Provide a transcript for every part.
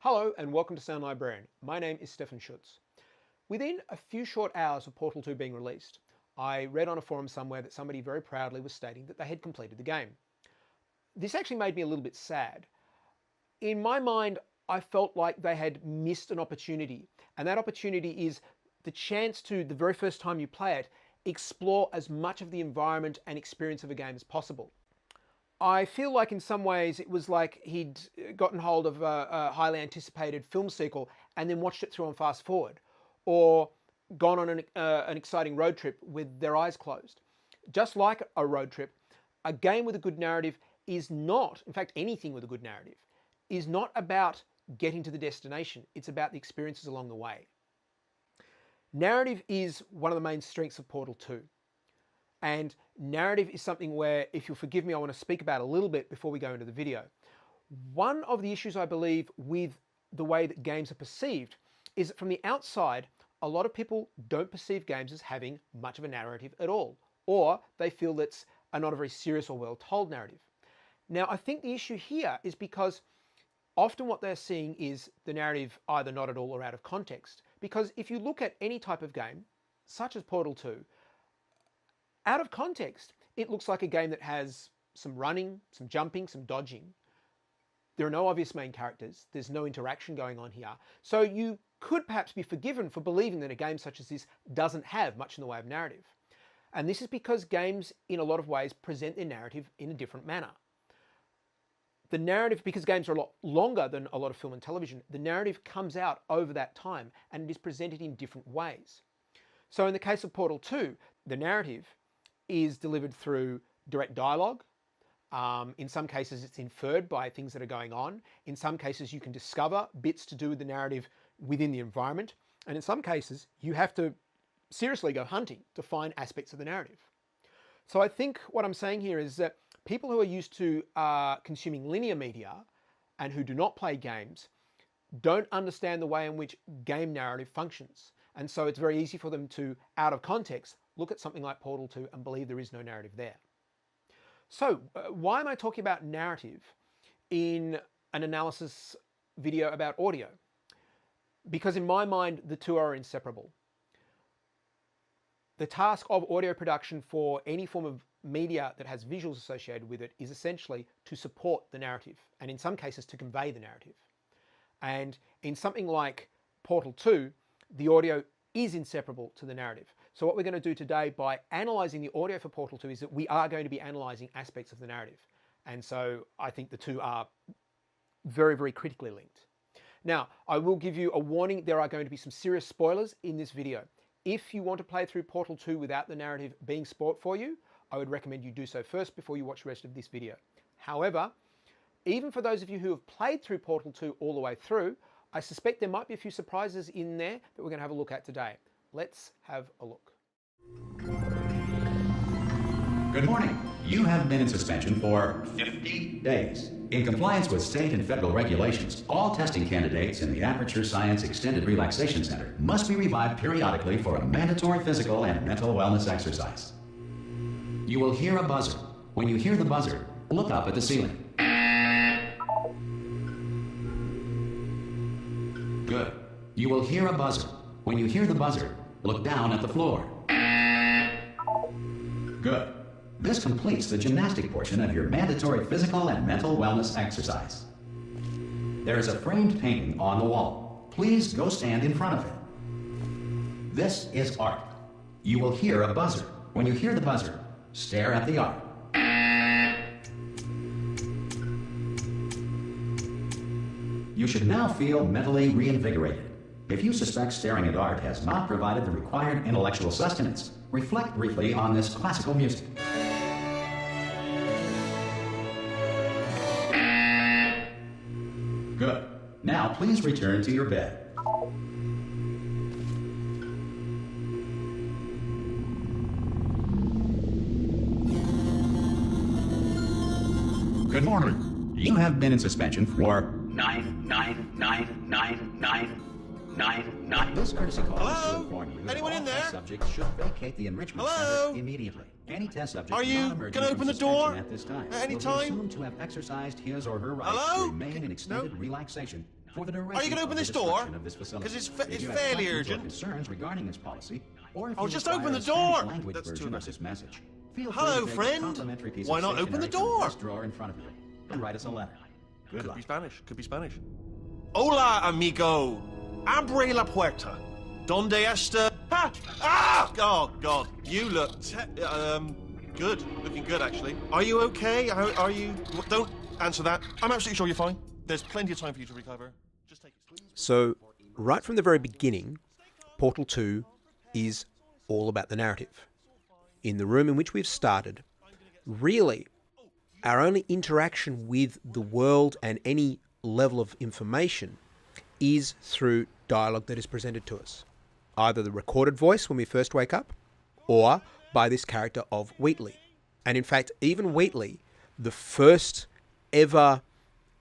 Hello and welcome to Sound Librarian. My name is Stefan Schutz. Within a few short hours of Portal 2 being released, I read on a forum somewhere that somebody very proudly was stating that they had completed the game. This actually made me a little bit sad. In my mind, I felt like they had missed an opportunity, and that opportunity is the chance to, the very first time you play it, explore as much of the environment and experience of a game as possible. I feel like in some ways it was like he'd gotten hold of a highly anticipated film sequel and then watched it through on fast forward, or gone on an exciting road trip with their eyes closed. Just like a road trip, a game with a good narrative is not, in fact anything with a good narrative, is not about getting to the destination, it's about the experiences along the way. Narrative is one of the main strengths of Portal 2. And narrative is something where, if you'll forgive me, I want to speak about a little bit before we go into the video. One of the issues I believe with the way that games are perceived is that from the outside, a lot of people don't perceive games as having much of a narrative at all, or they feel that's not a very serious or well-told narrative. Now, I think the issue here is because often what they're seeing is the narrative either not at all or out of context. Because if you look at any type of game, such as Portal 2, out of context, it looks like a game that has some running, some jumping, some dodging. There are no obvious main characters. There's no interaction going on here. So you could perhaps be forgiven for believing that a game such as this doesn't have much in the way of narrative. And this is because games, in a lot of ways, present their narrative in a different manner. The narrative, because games are a lot longer than a lot of film and television, the narrative comes out over that time and it is presented in different ways. So in the case of Portal 2, the narrative is delivered through direct dialogue. In some cases, it's inferred by things that are going on. In some cases, you can discover bits to do with the narrative within the environment. And in some cases, you have to seriously go hunting to find aspects of the narrative. So I think what I'm saying here is that people who are used to consuming linear media and who do not play games don't understand the way in which game narrative functions. And so it's very easy for them to, out of context, look at something like Portal 2 and believe there is no narrative there. So why am I talking about narrative in an analysis video about audio? Because in my mind, the two are inseparable. The task of audio production for any form of media that has visuals associated with it is essentially to support the narrative, and in some cases to convey the narrative. And in something like Portal 2, the audio is inseparable to the narrative. So what we're going to do today by analysing the audio for Portal 2 is that we are going to be analysing aspects of the narrative. And so I think the two are very, very critically linked. Now, I will give you a warning. There are going to be some serious spoilers in this video. If you want to play through Portal 2 without the narrative being spoilt for you, I would recommend you do so first before you watch the rest of this video. However, even for those of you who have played through Portal 2 all the way through, I suspect there might be a few surprises in there that we're going to have a look at today. Let's have a look. Good morning. You have been in suspension for 50 days. In compliance with state and federal regulations, all testing candidates in the Aperture Science Extended Relaxation Center must be revived periodically for a mandatory physical and mental wellness exercise. You will hear a buzzer. When you hear the buzzer, look up at the ceiling. Good. You will hear a buzzer. When you hear the buzzer, look down at the floor. Good. This completes the gymnastic portion of your mandatory physical and mental wellness exercise. There is a framed painting on the wall. Please go stand in front of it. This is art. You will hear a buzzer. When you hear the buzzer, stare at the art. You should now feel mentally reinvigorated. If you suspect staring at art has not provided the required intellectual sustenance, reflect briefly on this classical music. Good. Now please return to your bed. Good morning. You have been in suspension for 9999999. This courtesy call is to inform you that Anyone all in there? test subjects should vacate the enrichment Hello? center immediately. Any test subject Are you not emerging gonna from open the suspension door at this time at any will be time? assumed to have exercised his or her right Hello? to remain in extended No? relaxation For the Are you going to open this door? Because it's fairly urgent. Concerns regarding this policy, or if Oh, you just require open the a Spanish door. language That's too version of aggressive. this message, feel Hello, free to take a friend. complimentary piece Why of not open the stationery from door? this drawer in front of you and write us a letter. Good Could luck. be Spanish. Could be Spanish. Hola, amigo. Abre la puerta. Donde está? Ha! Ah! Oh, God. You look good. Looking good, actually. Are you okay? Are you... Don't answer that. I'm absolutely sure you're fine. There's plenty of time for you to recover. Just take it. So, right from the very beginning, Portal 2 is all about the narrative. In the room in which we've started, really, our only interaction with the world and any level of information is through dialogue that is presented to us. Either the recorded voice when we first wake up, or by this character of Wheatley. And in fact, even Wheatley, the first ever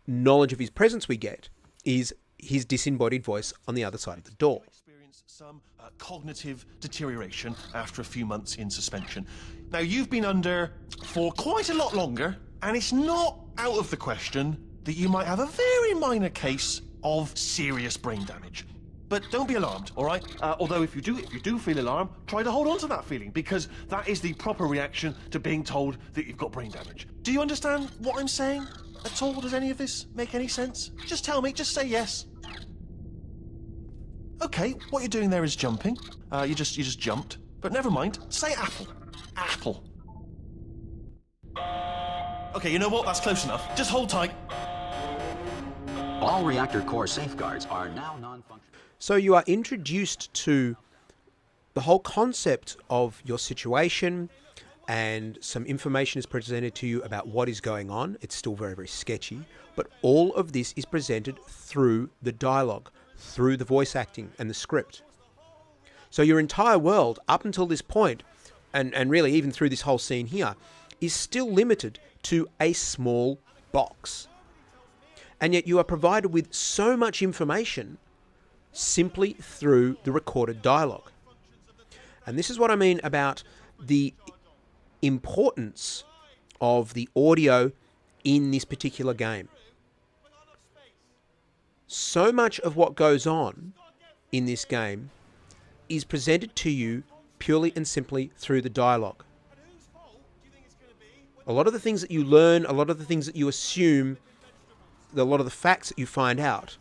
knowledge of his presence we get is his disembodied voice on the other side of the door. Experienced some cognitive deterioration after a few months in suspension. Now, you've been under for quite a lot longer, and it's not out of the question that you might have a very minor case of serious brain damage. But don't be alarmed, all right? Although if you do feel alarmed, try to hold on to that feeling, because that is the proper reaction to being told that you've got brain damage. Do you understand what I'm saying at all? Does any of this make any sense? Just tell me, just say yes. Okay, what you're doing there is jumping. You just jumped. But never mind, say apple. Apple. Okay, you know what? That's close enough. Just hold tight. All reactor core safeguards are now non-functional. So you are introduced to the whole concept of your situation, and some information is presented to you about what is going on. It's still very, very sketchy, but all of this is presented through the dialogue, through the voice acting and the script. So your entire world, up until this point, and really even through this whole scene here, is still limited to a small box. And yet you are provided with so much information simply through the recorded dialogue. And this is what I mean about the importance of the audio in this particular game. So much of what goes on in this game is presented to you purely and simply through the dialogue. A lot of the things that you learn, a lot of the things that you assume, a lot of the facts that you find out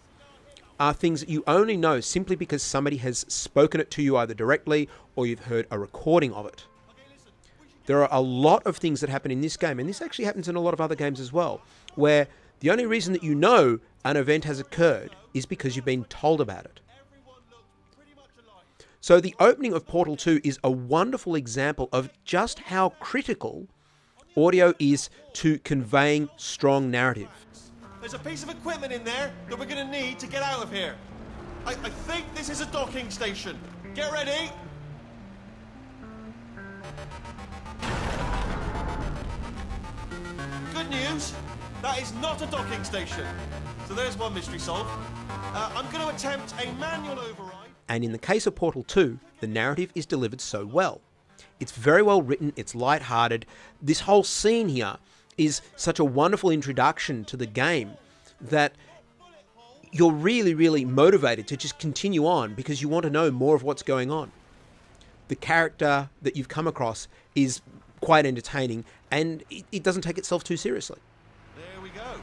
are things that you only know simply because somebody has spoken it to you either directly or you've heard a recording of it. There are a lot of things that happen in this game, and this actually happens in a lot of other games as well, where the only reason that you know an event has occurred is because you've been told about it. So the opening of Portal 2 is a wonderful example of just how critical audio is to conveying strong narrative. There's a piece of equipment in there that we're going to need to get out of here. I think this is a docking station. Get ready. Good news, that is not a docking station. So there's one mystery solved. I'm going to attempt a manual override. And in the case of Portal 2, the narrative is delivered so well. It's very well written, it's light-hearted. This whole scene here is such a wonderful introduction to the game that you're really, really motivated to just continue on because you want to know more of what's going on. The character that you've come across is quite entertaining, and it doesn't take itself too seriously. There we go.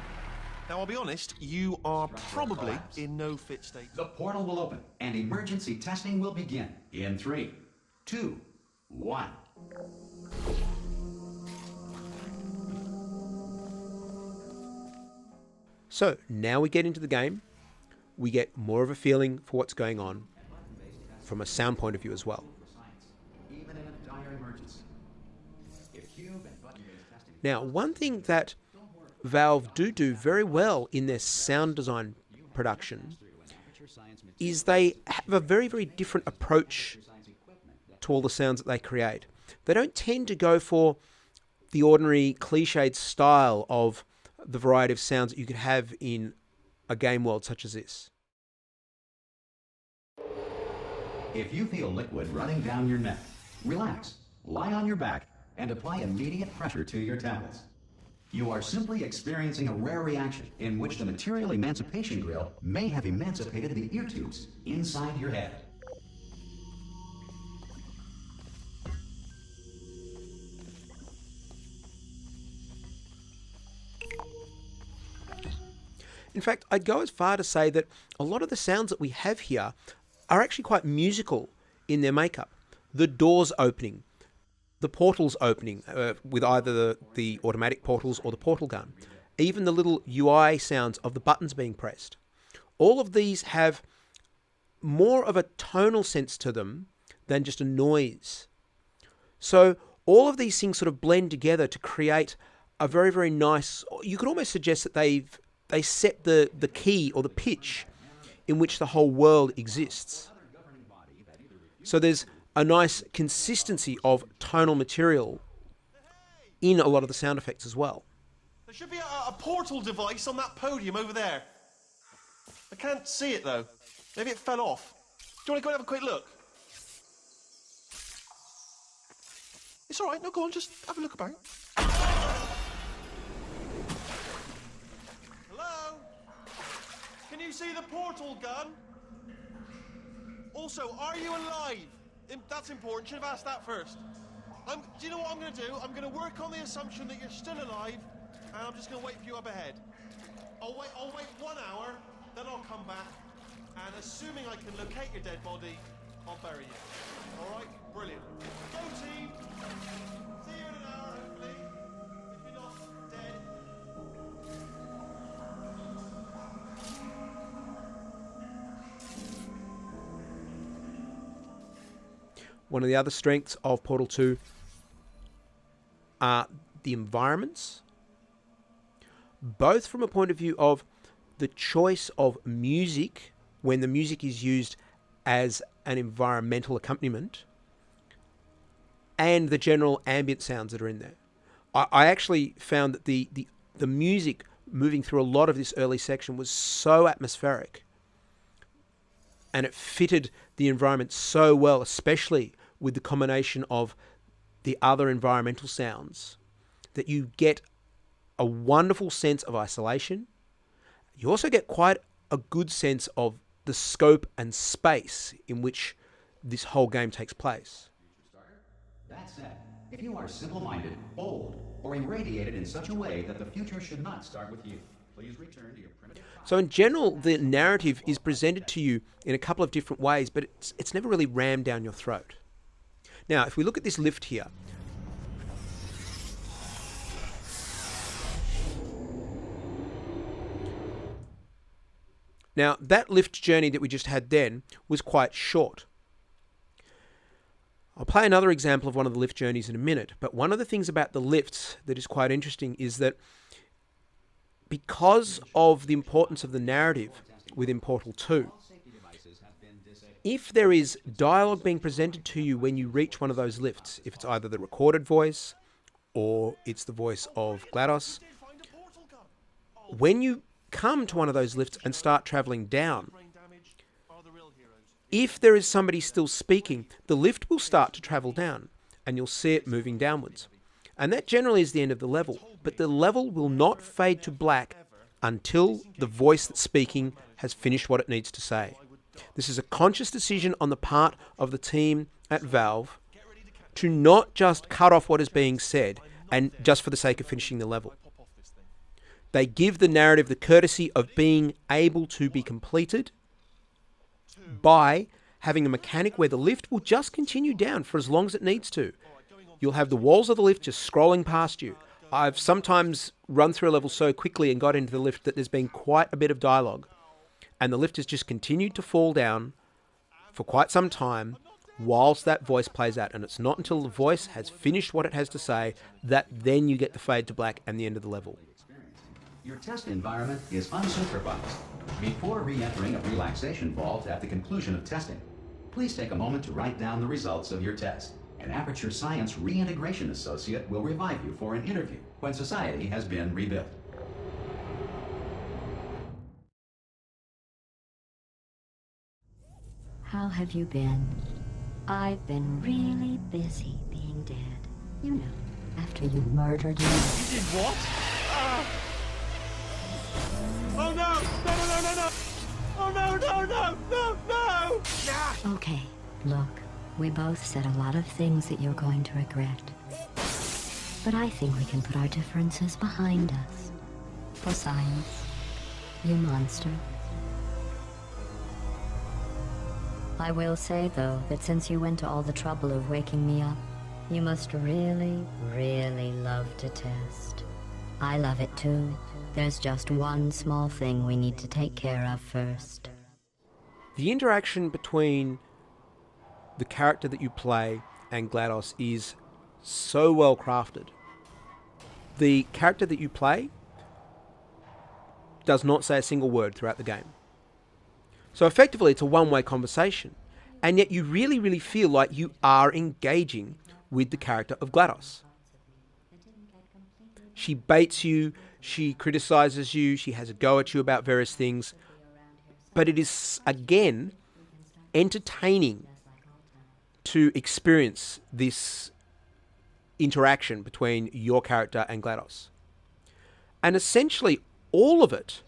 Now, I'll be honest, you are probably in no fit state. The portal will open and emergency testing will begin in 3, 2, 1. So now we get into the game, we get more of a feeling for what's going on from a sound point of view as well. Even in a dire emergency. If cube and button-based testing Now, one thing that Valve do very well in their sound design production is they have a very, very different approach to all the sounds that they create. They don't tend to go for the ordinary cliched style of the variety of sounds that you could have in a game world such as this. If you feel liquid running down your neck, relax, lie on your back, and apply immediate pressure to your temples. You are simply experiencing a rare reaction in which the material emancipation grill may have emancipated the ear tubes inside your head. In fact, I'd go as far to say that a lot of the sounds that we have here are actually quite musical in their makeup. The doors opening, the portals opening with either the automatic portals or the portal gun, even the little UI sounds of the buttons being pressed. All of these have more of a tonal sense to them than just a noise. So all of these things sort of blend together to create a very, very nice, you could almost suggest that they set the key or the pitch in which the whole world exists. So there's a nice consistency of tonal material in a lot of the sound effects as well. There should be a portal device on that podium over there. I can't see it though. Maybe it fell off. Do you want to go and have a quick look? It's all right. No, go on. Just have a look about. Hello? Can you see the portal gun? Also, are you alive? That's important. Should have asked that first. Do you know what I'm going to do? I'm going to work on the assumption that you're still alive, and I'm just going to wait for you up ahead. I'll wait 1 hour, then I'll come back, and assuming I can locate your dead body, I'll bury you. All right? Brilliant. Go team. See you in an hour, hopefully. If you're not dead. One of the other strengths of Portal 2 are the environments, both from a point of view of the choice of music when the music is used as an environmental accompaniment and the general ambient sounds that are in there. I actually found that the music moving through a lot of this early section was so atmospheric and it fitted the environment so well, especially with the combination of the other environmental sounds, that you get a wonderful sense of isolation. You also get quite a good sense of the scope and space in which this whole game takes place. That said, if you are simple-minded, bold, or irradiated in such a way that the future should not start with you, please return to your primitive... So in general, the narrative is presented to you in a couple of different ways, but it's never really rammed down your throat. Now, if we look at this lift here, now that lift journey that we just had then was quite short. I'll play another example of one of the lift journeys in a minute, but one of the things about the lifts that is quite interesting is that because of the importance of the narrative within Portal 2, if there is dialogue being presented to you when you reach one of those lifts, if it's either the recorded voice or it's the voice of GLaDOS, when you come to one of those lifts and start traveling down, if there is somebody still speaking, the lift will start to travel down and you'll see it moving downwards. And that generally is the end of the level, but the level will not fade to black until the voice that's speaking has finished what it needs to say. This is a conscious decision on the part of the team at Valve to not just cut off what is being said and just for the sake of finishing the level. They give the narrative the courtesy of being able to be completed by having a mechanic where the lift will just continue down for as long as it needs to. You'll have the walls of the lift just scrolling past you. I've sometimes run through a level so quickly and got into the lift that there's been quite a bit of dialogue. And the lift has just continued to fall down for quite some time whilst that voice plays out. And it's not until the voice has finished what it has to say that then you get the fade to black and the end of the level. Your test environment is unsupervised. Before re-entering a relaxation vault at the conclusion of testing, please take a moment to write down the results of your test. An Aperture Science Reintegration Associate will revive you for an interview when society has been rebuilt. How have you been? I've been really busy being dead. You know, after you murdered me. You did what? Oh no! No, no, no, no, no! Oh no, no, no, no, no! Nah. Okay, look, we both said a lot of things that you're going to regret. But I think we can put our differences behind us. For science, you monster. I will say, though, that since you went to all the trouble of waking me up, you must really, really love to test. I love it too. There's just one small thing we need to take care of first. The interaction between the character that you play and GLaDOS is so well crafted. The character that you play does not say a single word throughout the game. So effectively it's a one-way conversation, and yet you really, really feel like you are engaging with the character of GLaDOS. She baits you, she criticizes you, she has a go at you about various things, but it is, again, entertaining to experience this interaction between your character and GLaDOS. And essentially all of it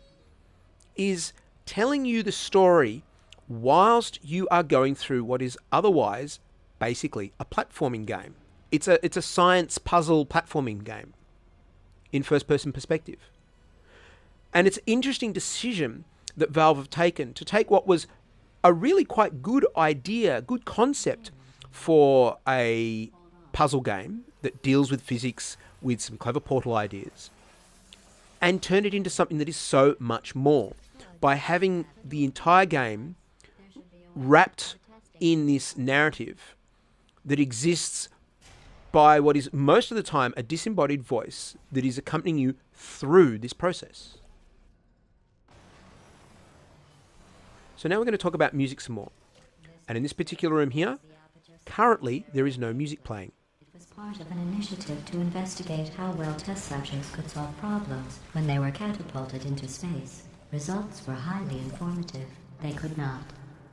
is telling you the story whilst you are going through what is otherwise basically a platforming game. It's a science puzzle platforming game in first-person perspective. And it's an interesting decision that Valve have taken to take what was a really quite good idea, good concept for a puzzle game that deals with physics with some clever portal ideas, and turn it into something that is so much more by having the entire game wrapped in this narrative that exists by what is most of the time a disembodied voice that is accompanying you through this process. So now we're going to talk about music some more. And in this particular room here, currently there is no music playing. It was part of an initiative to investigate how well test subjects could solve problems when they were catapulted into space. Results were highly informative. They could not.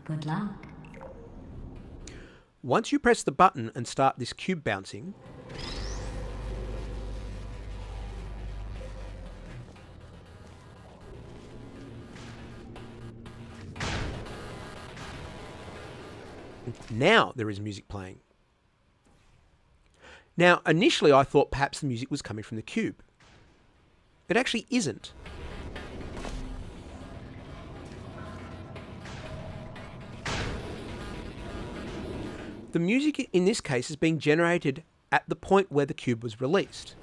Good luck. Once you press the button and start this cube bouncing, now there is music playing. Now, initially I thought perhaps the music was coming from the cube. It actually isn't. The music in this case is being generated at the point where the cube was released.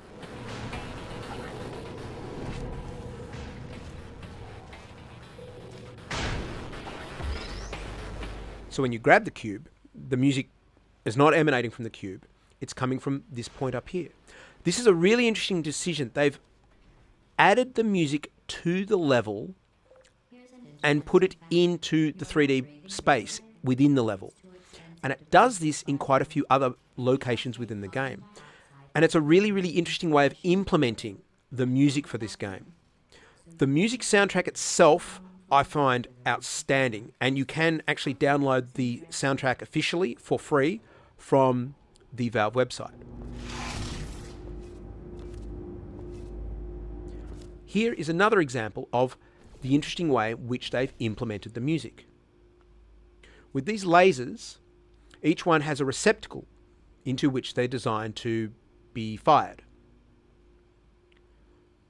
So when you grab the cube, the music is not emanating from the cube, it's coming from this point up here. This is a really interesting decision. They've added the music to the level and put it into the 3D space within the level. And it does this in quite a few other locations within the game. And it's a really, really interesting way of implementing the music for this game. The music soundtrack itself I find outstanding, and you can actually download the soundtrack officially for free from the Valve website. Here is another example of the interesting way in which they've implemented the music. With these lasers, each one has a receptacle into which they're designed to be fired.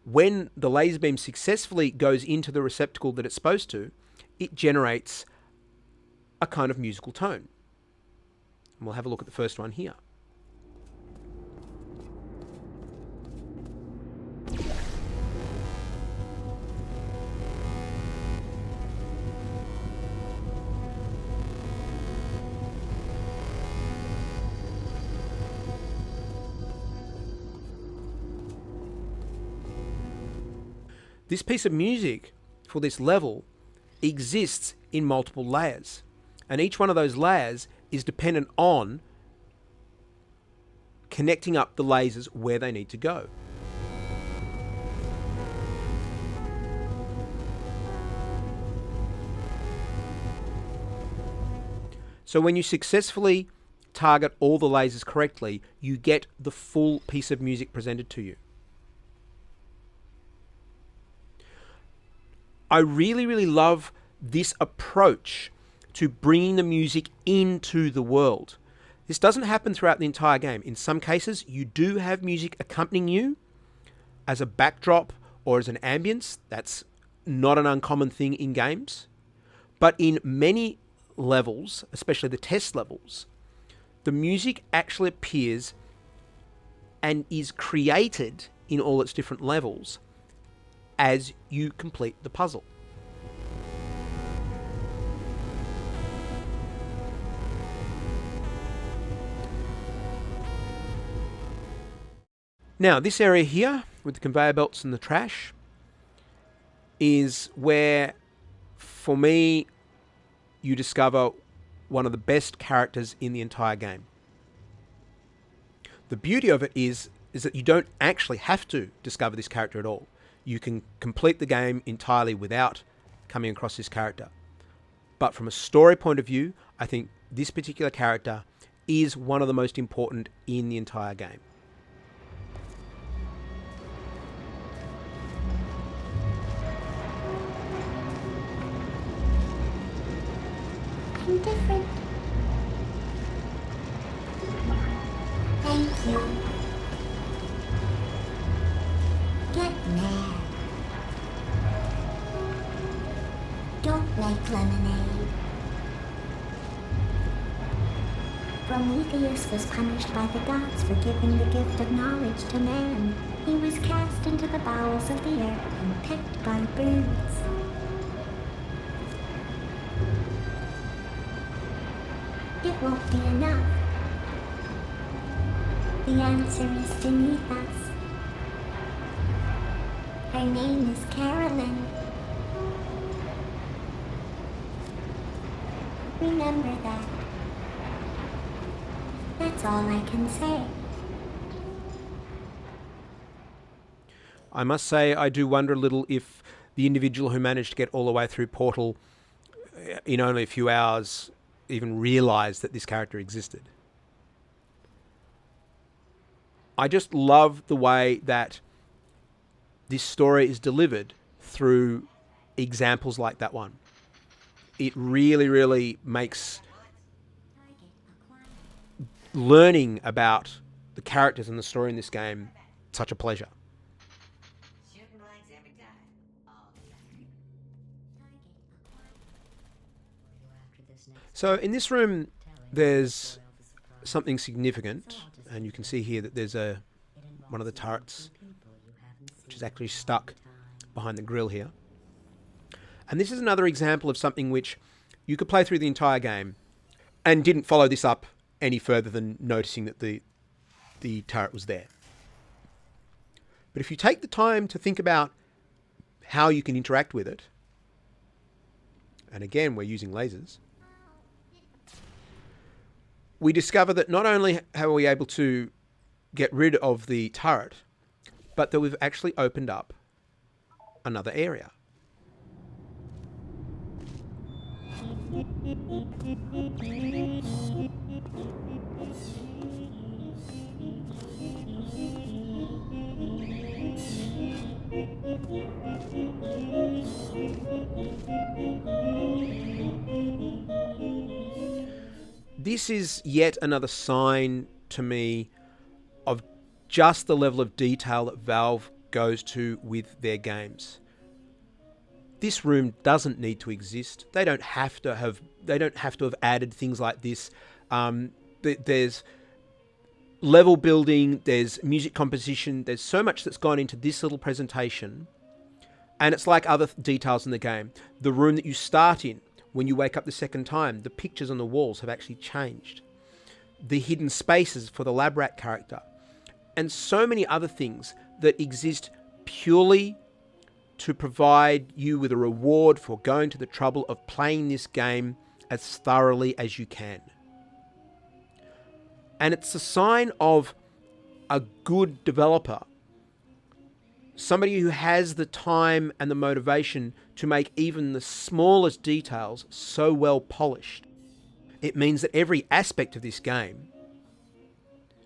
When the laser beam successfully goes into the receptacle that it's supposed to, it generates a kind of musical tone. And we'll have a look at the first one here. This piece of music for this level exists in multiple layers, and each one of those layers is dependent on connecting up the lasers where they need to go. So when you successfully target all the lasers correctly, you get the full piece of music presented to you. I really, really love this approach to bringing the music into the world. This doesn't happen throughout the entire game. In some cases, you do have music accompanying you as a backdrop or as an ambience. That's not an uncommon thing in games. But in many levels, especially the test levels, the music actually appears and is created in all its different levels as you complete the puzzle. Now, this area here with the conveyor belts and the trash is where, for me, you discover one of the best characters in the entire game. The beauty of it is that you don't actually have to discover this character at all. You can complete the game entirely without coming across this character. But from a story point of view, I think this particular character is one of the most important in the entire game. I'm different. Thank you. Get mad. Don't make lemonade. Prometheus was punished by the gods for giving the gift of knowledge to man. He was cast into the bowels of the earth and pecked by birds. It won't be enough. The answer is beneath us. Her name is Carolyn. Remember that. That's all I can say. I must say, I do wonder a little if the individual who managed to get all the way through Portal in only a few hours even realized that this character existed. I just love the way that this story is delivered through examples like that one. It really, really makes learning about the characters and the story in this game such a pleasure. So in this room, there's something significant, and you can see here that there's one of the turrets, which is actually stuck behind the grill here. And this is another example of something which you could play through the entire game and didn't follow this up any further than noticing that the turret was there. But if you take the time to think about how you can interact with it, and again, we're using lasers, we discover that not only are we able to get rid of the turret, but that we've actually opened up another area. This is yet another sign to me of just the level of detail that Valve goes to with their games. This room doesn't need to exist. They don't have to have added things like this. There's level building, there's music composition, there's so much that's gone into this little presentation. And it's like other details in the game. The room that you start in, when you wake up the second time, the pictures on the walls have actually changed. The hidden spaces for the lab rat character. And so many other things that exist purely to provide you with a reward for going to the trouble of playing this game as thoroughly as you can. And it's a sign of a good developer. Somebody who has the time and the motivation to make even the smallest details so well polished. It means that every aspect of this game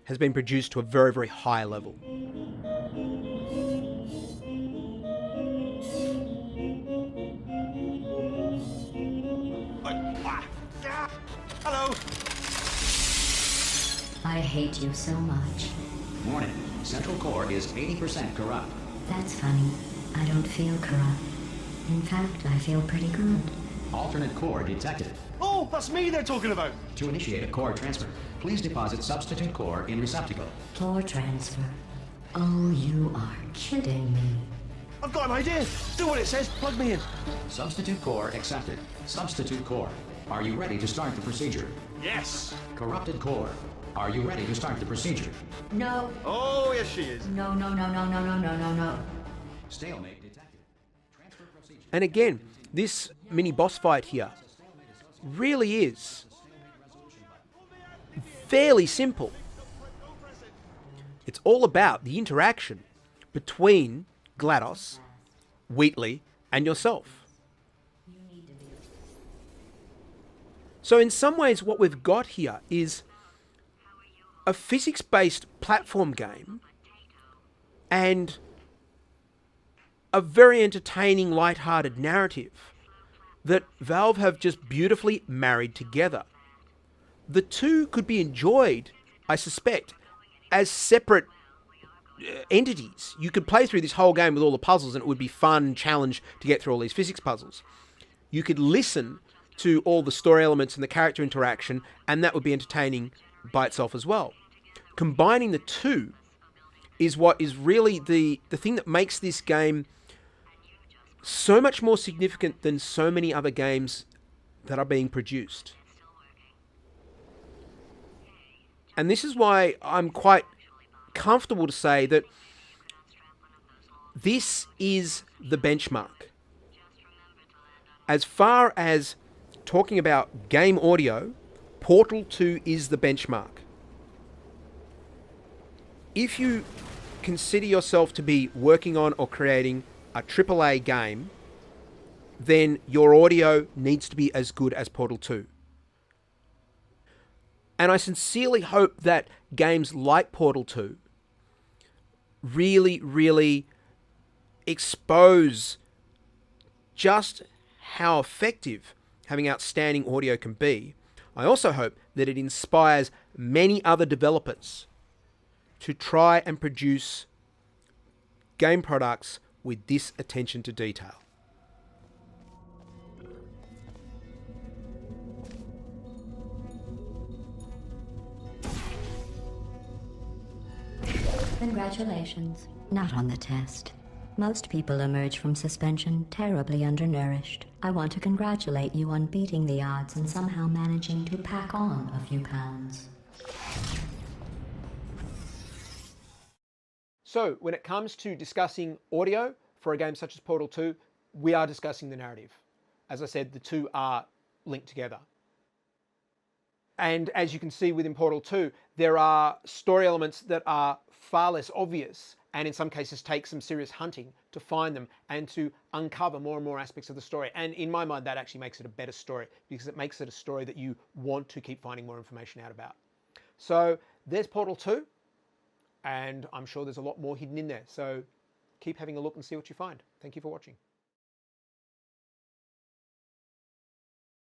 has been produced to a very, very high level. I hate you so much. Warning, central core is 80% corrupt. That's funny. I don't feel corrupt. In fact, I feel pretty good. Alternate core detected. Oh, that's me they're talking about. To initiate a core transfer, please deposit substitute core in receptacle. Core transfer. Oh, you are kidding me. I've got an idea. Do what it says. Plug me in. Substitute core accepted. Substitute core. Are you ready to start the procedure? Yes. Corrupted core. Are you ready to start the procedure? No. Oh, yes, she is. No, no, no, no, no, no, no, no, no. Stalemate detected. Transfer procedure. And again, this mini boss fight here really is fairly simple. It's all about the interaction between GLaDOS, Wheatley, and yourself. So in some ways, what we've got here is a physics-based platform game and a very entertaining, light-hearted narrative that Valve have just beautifully married together. The two could be enjoyed, I suspect, as separate entities. You could play through this whole game with all the puzzles and it would be fun challenge to get through all these physics puzzles. You could listen to all the story elements and the character interaction, and that would be entertaining by itself as well. Combining the two is what is really the thing that makes this game so much more significant than so many other games that are being produced. And this is why I'm quite comfortable to say that this is the benchmark. As far as talking about game audio, Portal 2 is the benchmark. If you consider yourself to be working on or creating a AAA game, then your audio needs to be as good as Portal 2. And I sincerely hope that games like Portal 2 really, really expose just how effective having outstanding audio can be. I also hope that it inspires many other developers to try and produce game products with this attention to detail. Congratulations. Not on the test. Most people emerge from suspension terribly undernourished. I want to congratulate you on beating the odds and somehow managing to pack on a few pounds. So, when it comes to discussing audio for a game such as Portal 2, we are discussing the narrative. As I said, the two are linked together. And as you can see within Portal 2, there are story elements that are far less obvious and in some cases take some serious hunting to find them and to uncover more and more aspects of the story. And in my mind, that actually makes it a better story because it makes it a story that you want to keep finding more information out about. So there's Portal 2, and I'm sure there's a lot more hidden in there. So keep having a look and see what you find. Thank you for watching.